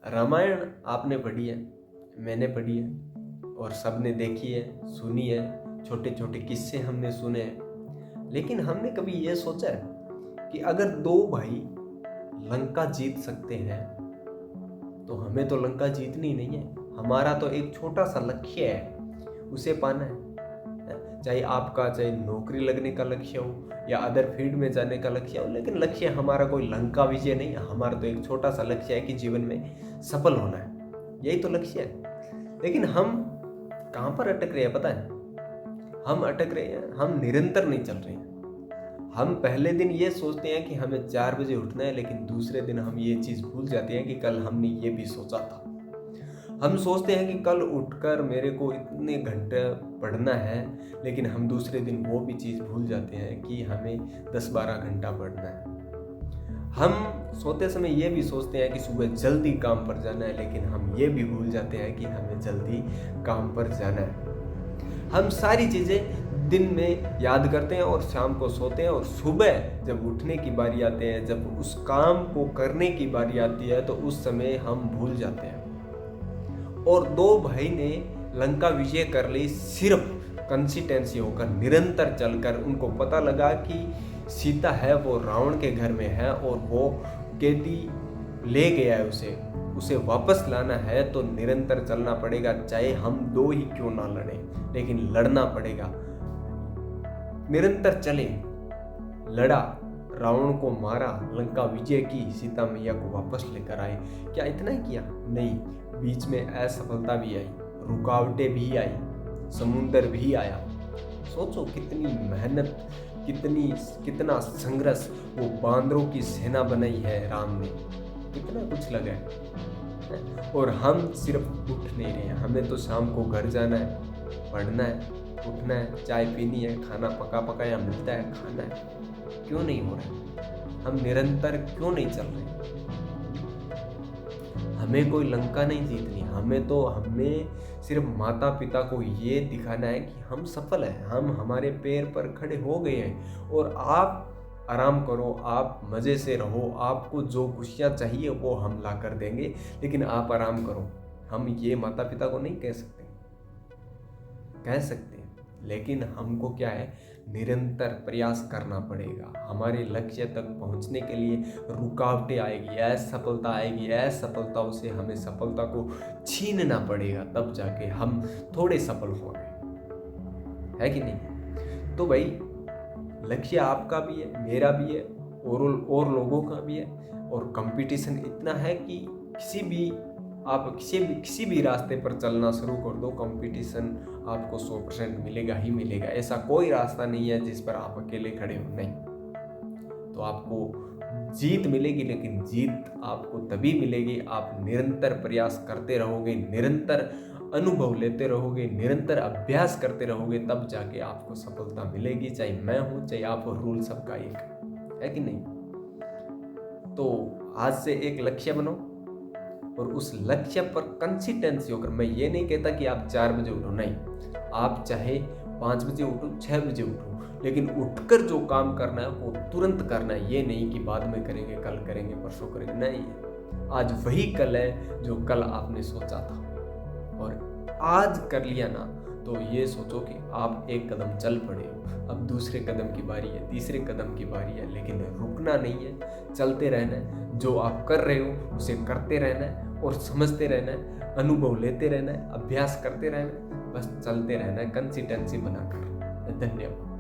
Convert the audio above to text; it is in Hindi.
रामायण आपने पढ़ी है, मैंने पढ़ी है और सबने देखी है, सुनी है, छोटे छोटे किस्से हमने सुने हैं। लेकिन हमने कभी ये सोचा है कि अगर दो भाई लंका जीत सकते हैं तो हमें तो लंका जीतनी नहीं है। हमारा तो एक छोटा सा लक्ष्य है, उसे पाना है। चाहे आपका चाहे नौकरी लगने का लक्ष्य हो या अदर फील्ड में जाने का लक्ष्य हो, लेकिन लक्ष्य हमारा कोई लंका विजय नहीं है। हमारा तो एक छोटा सा लक्ष्य है कि जीवन में सफल होना है, यही तो लक्ष्य है। लेकिन हम कहाँ पर अटक रहे हैं पता है? हम अटक रहे हैं, हम निरंतर नहीं चल रहे हैं। हम पहले दिन ये सोचते हैं कि हमें 4 बजे उठना है, लेकिन दूसरे दिन हम ये चीज़ भूल जाते हैं कि कल हमने ये भी सोचा था। हम सोचते हैं कि कल उठकर मेरे को इतने घंटे पढ़ना है, लेकिन हम दूसरे दिन वो भी चीज़ भूल जाते हैं कि हमें 10-12 घंटा पढ़ना है। हम सोते समय ये भी सोचते हैं कि सुबह जल्दी काम पर जाना है, लेकिन हम ये भी भूल जाते हैं कि हमें जल्दी काम पर जाना है। हम सारी चीज़ें दिन में याद करते हैं और शाम को सोते हैं, और सुबह जब उठने की बारी आती है, जब उस काम को करने की बारी आती है, तो उस समय हम भूल जाते हैं। और दो भाई ने लंका विजय कर ली सिर्फ कंसिस्टेंसी होकर, निरंतर चलकर। उनको पता लगा कि सीता है वो रावण के घर में है और वो कैदी ले गया है उसे वापस लाना है, तो निरंतर चलना पड़ेगा। चाहे हम दो ही क्यों ना लड़े, लेकिन लड़ना पड़ेगा। निरंतर चले, लड़ा, रावण को मारा, लंका विजय की, सीता मैया को वापस लेकर आए। क्या इतना ही किया? नहीं, बीच में असफलता भी आई, रुकावटें भी आई, समुंदर भी आया। सोचो कितनी मेहनत, कितना संघर्ष, वो बांदरों की सेना बनाई है राम ने, कितना कुछ लगा है। और हम सिर्फ उठ नहीं रहे हैं। हमें तो शाम को घर जाना है, पढ़ना है, उठना है, चाय पीनी है, खाना पका पकाया मिलता है, खाना है। क्यों नहीं हो रहा? हम निरंतर क्यों नहीं चल रहे? हमें कोई लंका नहीं जीतनी, हमें सिर्फ माता पिता को ये दिखाना है कि हम सफल हैं, हम हमारे पैर पर खड़े हो गए हैं। और आप आराम करो, आप मज़े से रहो, आपको जो खुशियाँ चाहिए वो हम ला कर देंगे, लेकिन आप आराम करो। हम ये माता पिता को नहीं कह सकते, लेकिन हमको क्या है, निरंतर प्रयास करना पड़ेगा। हमारे लक्ष्य तक पहुंचने के लिए रुकावटें आएगी, असफलता आएगी, असफलताओं से हमें सफलता को छीनना पड़ेगा, तब जाके हम थोड़े सफल होंगे, है कि नहीं? तो भाई लक्ष्य आपका भी है, मेरा भी है, और लोगों का भी है। और कंपटीशन इतना है कि आप किसी भी रास्ते पर चलना शुरू कर दो, कंपटीशन आपको 100% मिलेगा ही मिलेगा। ऐसा कोई रास्ता नहीं है जिस पर आप अकेले खड़े हो, नहीं। तो आपको जीत मिलेगी, लेकिन जीत आपको तभी मिलेगी आप निरंतर प्रयास करते रहोगे, निरंतर अनुभव लेते रहोगे, निरंतर अभ्यास करते रहोगे, तब जाके आपको सफलता मिलेगी। चाहे मैं हूँ, चाहे आप हो, रूल सबका एक है कि नहीं? तो आज से एक लक्ष्य बनाओ और उस लक्ष्य पर कंसिस्टेंसी होकर, मैं ये नहीं कहता कि आप 4 बजे उठो, नहीं। आप चाहे 5 बजे उठो, 6 बजे उठो, लेकिन उठकर जो काम करना है वो तुरंत करना है। ये नहीं कि बाद में करेंगे, कल करेंगे, परसों करेंगे, नहीं। आज वही कल है जो कल आपने सोचा था, और आज कर लिया ना, तो ये सोचो कि आप एक कदम चल पड़े हो। अब दूसरे कदम की बारी है, तीसरे कदम की बारी है, लेकिन रुकना नहीं है, चलते रहना है। जो आप कर रहे हो उसे करते रहना है और समझते रहना है, अनुभव लेते रहना है, अभ्यास करते रहना है, बस चलते रहना है कंसिस्टेंसी बनाकर। धन्यवाद।